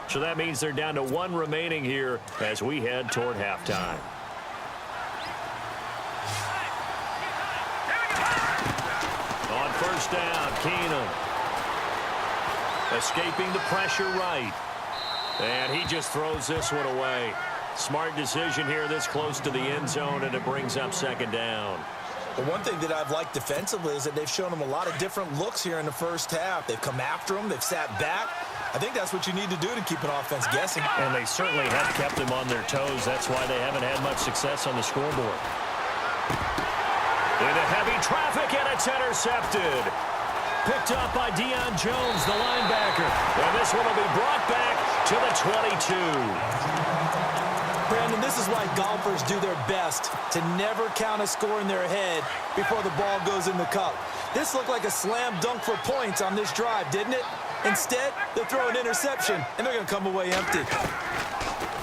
So that means they're down to 1 remaining here as we head toward halftime. On first down, Keenum. Escaping the pressure right. And he just throws this one away. Smart decision here this close to the end zone, and it brings up second down. Well, one thing that I've liked defensively is that they've shown them a lot of different looks here in the first half. They've come after them. They've sat back. I think that's what you need to do to keep an offense guessing. And they certainly have kept them on their toes. That's why they haven't had much success on the scoreboard. Into heavy traffic, and it's intercepted. Picked up by Deion Jones, the linebacker. And this one will be brought back to the 22. Brandon, this is why golfers do their best to never count a score in their head before the ball goes in the cup. This looked like a slam dunk for points on this drive, didn't it? Instead, they'll throw an interception, and they're going to come away empty.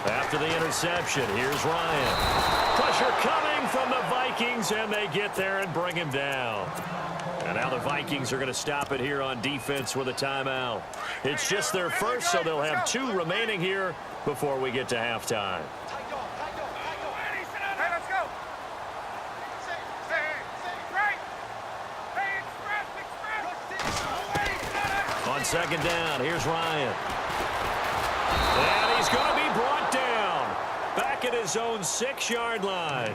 After the interception, here's Ryan. Pressure coming from the Vikings, and they get there and bring him down. And now the Vikings are going to stop it here on defense with a timeout. It's just their first, so they'll have 2 remaining here before we get to halftime. On second down, here's Ryan. And he's going to be brought down. Back at his own 6-yard line.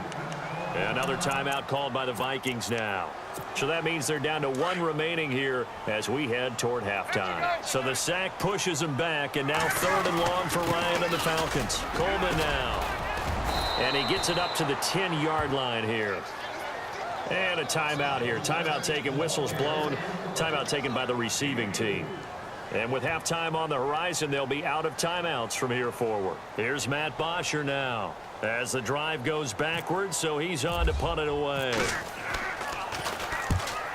Another timeout called by the Vikings now. So that means they're down to 1 remaining here as we head toward halftime. So the sack pushes him back, and now 3rd and long for Ryan and the Falcons. Coleman now. And he gets it up to the 10-yard line here. And a timeout here. Timeout taken, whistles blown. Timeout taken by the receiving team. And with halftime on the horizon, they'll be out of timeouts from here forward. Here's Matt Bosher now as the drive goes backwards, so he's on to punt it away.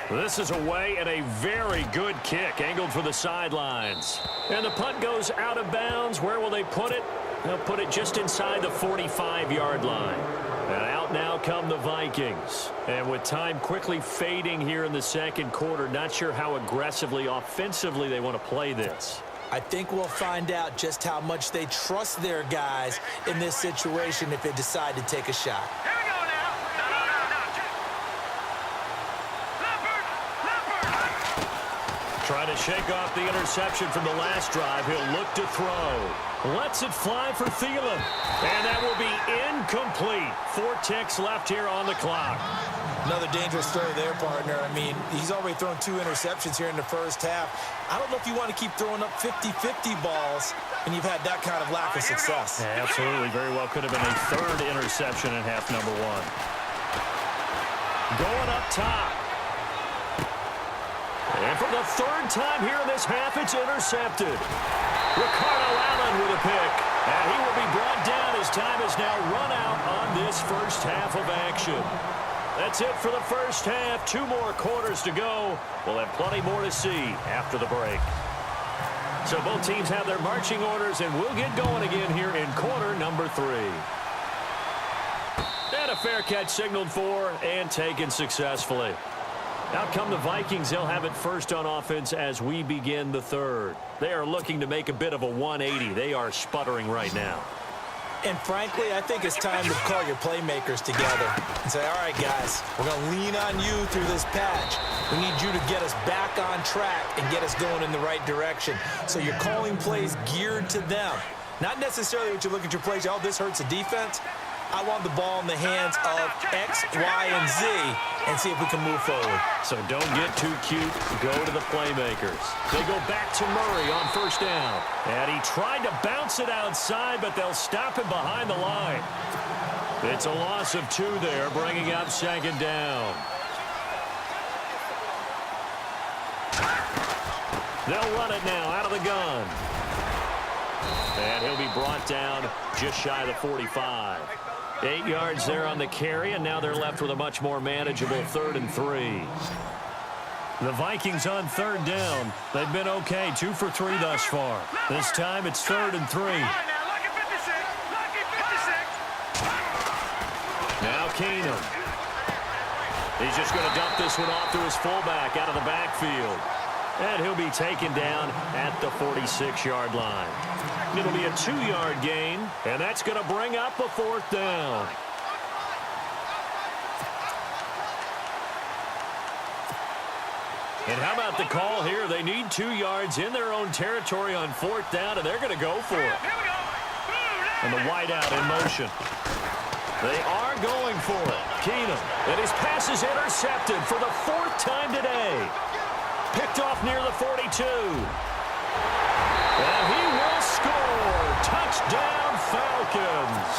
This is away and a very good kick, angled for the sidelines. And the punt goes out of bounds. Where will they put it? They'll put it just inside the 45-yard line. And out now come the Vikings. And with time quickly fading here in the second quarter, not sure how aggressively, offensively they want to play this. I think we'll find out just how much they trust their guys in this situation if they decide to take a shot. Here we go now. Trying to shake off the interception from the last drive. He'll look to throw. Lets it fly for Thielen. And that will be incomplete. 4 ticks left here on the clock. Another dangerous throw there, partner. I mean, he's already thrown 2 interceptions here in the first half. I don't know if you want to keep throwing up 50-50 balls and you've had that kind of lack of success. Yeah, absolutely. Very well could have been a 3rd interception in half number 1. Going up top. And for the 3rd time here in this half, it's intercepted. Ricardo Allen with a pick. And he will be brought down as time is now run out on this first half of action. That's it for the first half. 2 more quarters to go. We'll have plenty more to see after the break. So both teams have their marching orders, and we'll get going again here in quarter number 3. And a fair catch signaled for and taken successfully. Out come the Vikings. They'll have it first on offense as we begin the 3rd. They are looking to make a bit of a 180. They are sputtering right now. And frankly, I think it's time to call your playmakers together and say, all right, guys, we're going to lean on you through this patch. We need you to get us back on track and get us going in the right direction. So you're calling plays geared to them. Not necessarily what you look at your plays, oh, this hurts the defense. I want the ball in the hands of X, Y, and Z and see if we can move forward. So don't get too cute. Go to the playmakers. They go back to Murray on first down. And he tried to bounce it outside, but they'll stop him behind the line. It's a loss of 2 there, bringing up second down. They'll run it now out of the gun. And he'll be brought down just shy of the 45. 8 yards there on the carry, and now they're left with a much more manageable 3rd and 3. The Vikings on 3rd down. They've been okay, 2 for 3 thus far. This time it's 3rd and 3. Now Keenum. He's just going to dump this one off to his fullback out of the backfield. And he'll be taken down at the 46-yard line. It'll be a 2-yard gain, and that's going to bring up a 4th down. And how about the call here? They need 2 yards in their own territory on 4th down, and they're going to go for it. And the wideout in motion. They are going for it. Keenum, and his pass is intercepted for the 4th time today. Picked off near the 42. And he will score. Touchdown, Falcons.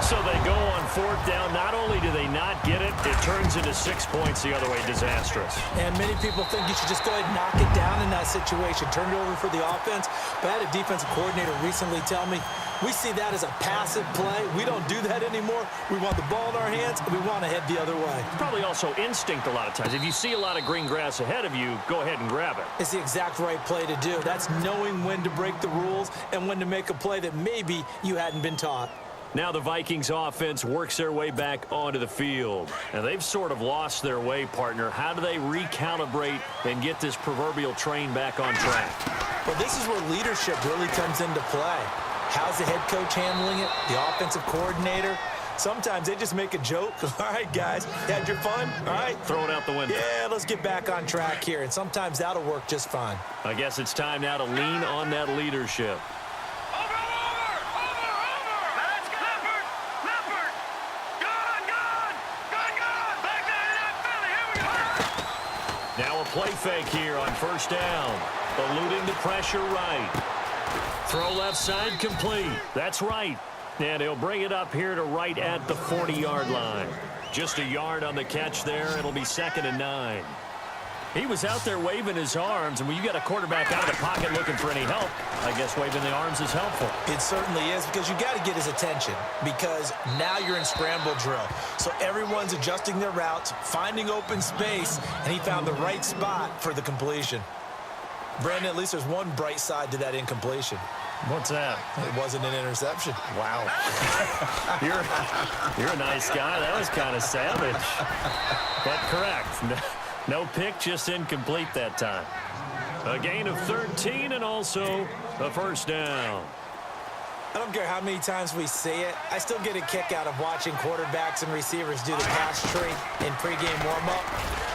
So they go on 4th down. Not only do they not get it, it turns into 6 points the other way. Disastrous. And many people think you should just go ahead and knock it down in that situation. Turn it over for the offense. But I had a defensive coordinator recently tell me, we see that as a passive play. We don't do that anymore. We want the ball in our hands, and we want to head the other way. Probably also instinct a lot of times. If you see a lot of green grass ahead of you, go ahead and grab it. It's the exact right play to do. That's knowing when to break the rules and when to make a play that maybe you hadn't been taught. Now the Vikings offense works their way back onto the field. And they've sort of lost their way, partner. How do they recalibrate and get this proverbial train back on track? Well, this is where leadership really comes into play. How's the head coach handling it? The offensive coordinator? Sometimes they just make a joke. All right, guys, you had your fun? All right. Throw it out the window. Yeah, let's get back on track here. And sometimes that'll work just fine. I guess it's time now to lean on that leadership. Now a play fake here on 1st down. Eluding the pressure right. Throw left side complete. That's right. And he'll bring it up here to right at the 40-yard line. Just a yard on the catch there. It'll be 2nd and 9. He was out there waving his arms, and when you got a quarterback out of the pocket looking for any help, I guess waving the arms is helpful. It certainly is, because you got to get his attention, because now you're in scramble drill. So everyone's adjusting their routes, finding open space, and he found the right spot for the completion. Brandon, at least there's one bright side to that incompletion. What's that? It wasn't an interception. Wow. You're a nice guy. That was kind of savage. But correct. No pick, just incomplete that time. A gain of 13 and also a 1st down. I don't care how many times we see it. I still get a kick out of watching quarterbacks and receivers do the pass tree in pregame warm-up.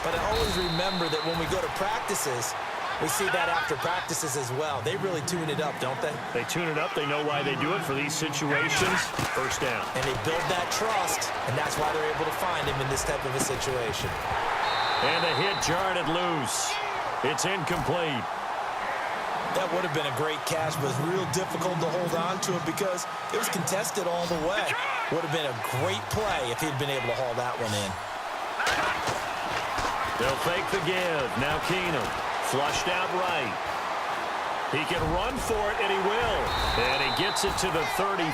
But I always remember that when we go to practices, we see that after practices as well. They really tune it up, don't they? They tune it up. They know why they do it for these situations. 1st down. And they build that trust, and that's why they're able to find him in this type of a situation. And the hit jarred it loose. It's incomplete. That would have been a great catch, but it was real difficult to hold on to it because it was contested all the way. Would have been a great play if he'd been able to haul that one in. They'll fake the give. Now Keenum. Flushed out right. He can run for it, and he will. And he gets it to the 34.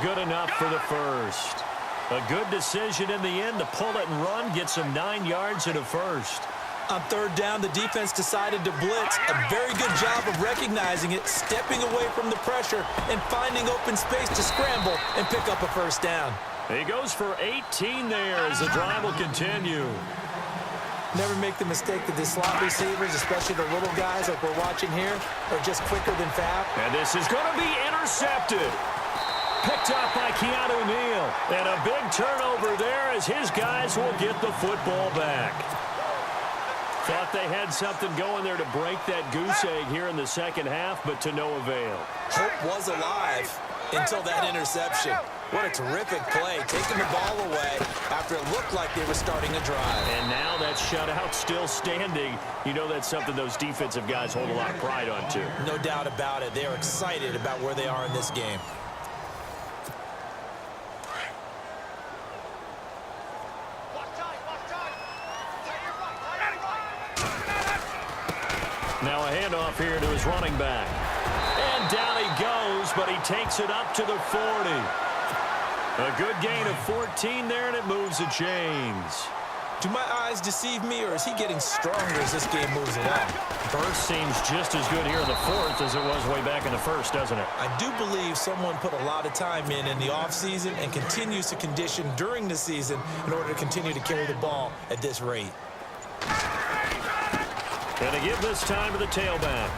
Good enough for the 1st. A good decision in the end to pull it and run. Gets him 9 yards and a 1st. On 3rd down, the defense decided to blitz. A very good job of recognizing it, stepping away from the pressure, and finding open space to scramble and pick up a 1st down. He goes for 18 there as the drive will continue. Never make the mistake that the slot receivers, especially the little guys like we're watching here, are just quicker than fab. And this is going to be intercepted. Picked up by Keanu Neal. And a big turnover there as his guys will get the football back. Thought they had something going there to break that goose egg here in the 2nd half, but to no avail. Hope was alive until that interception. What a terrific play, taking the ball away after it looked like they were starting a drive. And now that shutout still standing. You know that's something those defensive guys hold a lot of pride on, too. No doubt about it. They're excited about where they are in this game. Now a handoff here to his running back. And down he goes, but he takes it up to the 40. A good gain of 14 there, and it moves the chains. Do my eyes deceive me, or is he getting stronger as this game moves along? Burst seems just as good here in the 4th as it was way back in the 1st, doesn't it? I do believe someone put a lot of time in the offseason and continues to condition during the season in order to continue to carry the ball at this rate. And to give this time to the tailback.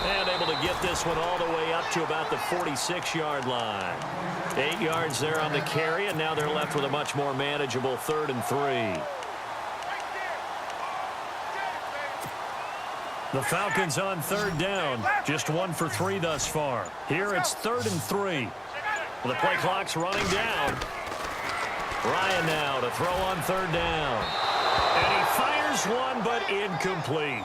And able to get this one all the way up to about the 46-yard line. 8 yards there on the carry, and now they're left with a much more manageable 3rd and 3. The Falcons on 3rd down. Just 1 for 3 thus far. Here it's 3rd and 3. The play clock's running down. Ryan now to throw on 3rd down. And he fires one, but incomplete.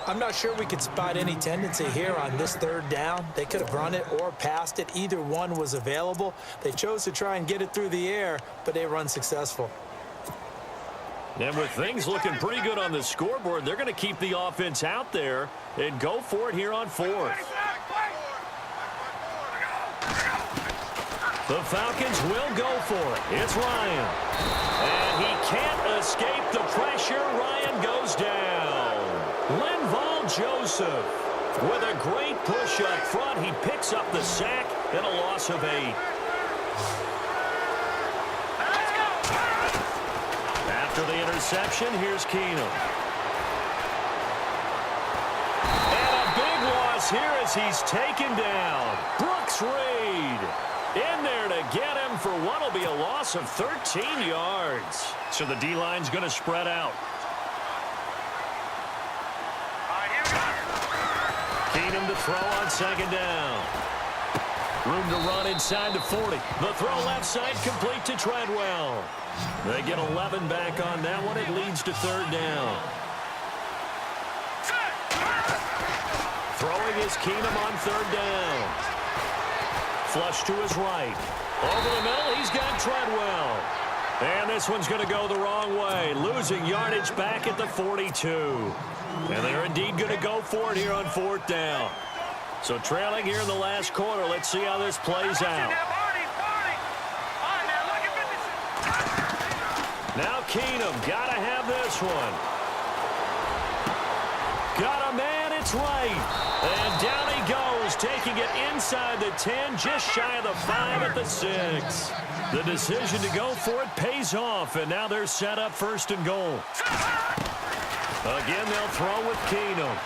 I'm not sure we could spot any tendency here on this 3rd down. They could have run it or passed it. Either one was available. They chose to try and get it through the air, but they were unsuccessful. And with things looking pretty good on the scoreboard, they're going to keep the offense out there and go for it here on 4th. The Falcons will go for it. It's Ryan. And he can't escape the pressure. Ryan goes down. Linval Joseph with a great push up front. He picks up the sack and a loss of 8. After the interception, here's Keenum. And a big loss here as he's taken down. Brooks Reed in there to get him for what will be a loss of 13 yards. So the D-line's going to spread out. Keenum to throw on 2nd down. Room to run inside the 40. The throw left side complete to Treadwell. They get 11 back on that one. It leads to 3rd down. Throwing is Keenum on 3rd down. Flush to his right. Over the middle, he's got Treadwell. And this one's going to go the wrong way. Losing yardage back at the 42. And they're indeed going to go for it here on 4th down. So trailing here in the last quarter. Let's see how this plays out. Now Keenum, got to have this one. Got a man, it's right. And down he goes, taking it inside the 10, just shy of the 5 at the 6. The decision to go for it pays off, and now they're set up 1st and goal. Again, they'll throw with Keenum.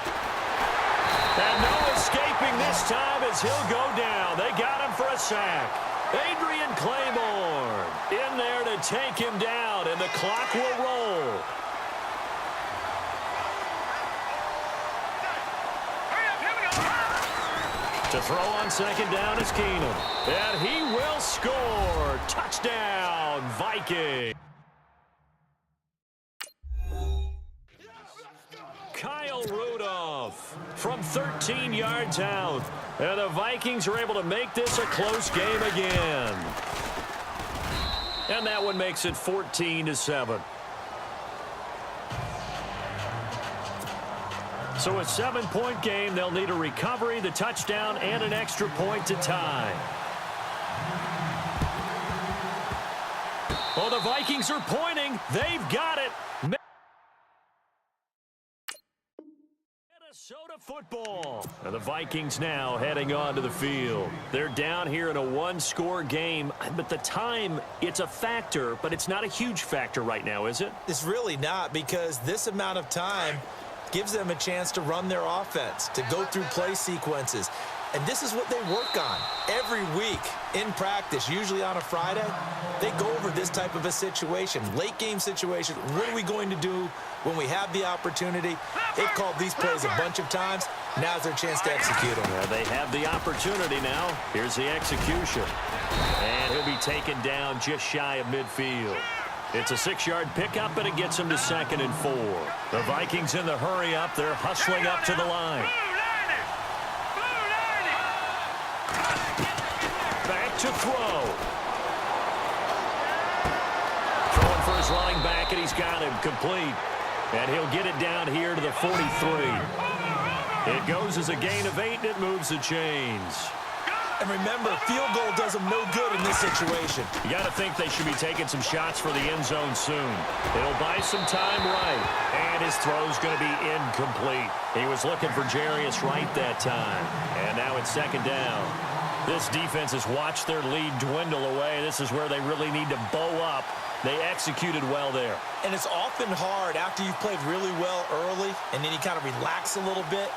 And no escaping this time as he'll go down. They got him for a sack. Adrian Claiborne in there to take him down, and the clock will roll. To throw on 2nd down is Keenum. And he will score. Touchdown, Viking. Kyle Rudolph from 13 yards out. And the Vikings are able to make this a close game again. And that one makes it 14-7. So a 7-point game. They'll need a recovery, the touchdown, and an extra point to tie. Oh, the Vikings are pointing. They've got it. Minnesota football. And the Vikings now heading onto the field. They're down here in a 1-score game, but the time, it's a factor, but it's not a huge factor right now, is it? It's really not, because this amount of time gives them a chance to run their offense, to go through play sequences. And this is what they work on every week in practice, usually on a Friday. They go over this type of a situation, late game situation. What are we going to do when we have the opportunity? They've called these plays a bunch of times. Now's their chance to execute them. Well, they have the opportunity now. Here's the execution. And he'll be taken down just shy of midfield. It's a 6-yard pickup, and it gets him to 2nd and 4. The Vikings in the hurry up. They're hustling up to the line. Back to throw. Throwing for his running back, and he's got him complete. And he'll get it down here to the 43. It goes as a gain of 8, and it moves the chains. And remember, field goal does them no good in this situation. You got to think they should be taking some shots for the end zone soon. It'll buy some time right. And his throw's going to be incomplete. He was looking for Jarius Wright that time. And now it's 2nd down. This defense has watched their lead dwindle away. This is where they really need to bow up. They executed well there. And it's often hard after you've played really well early and then you kind of relax a little bit.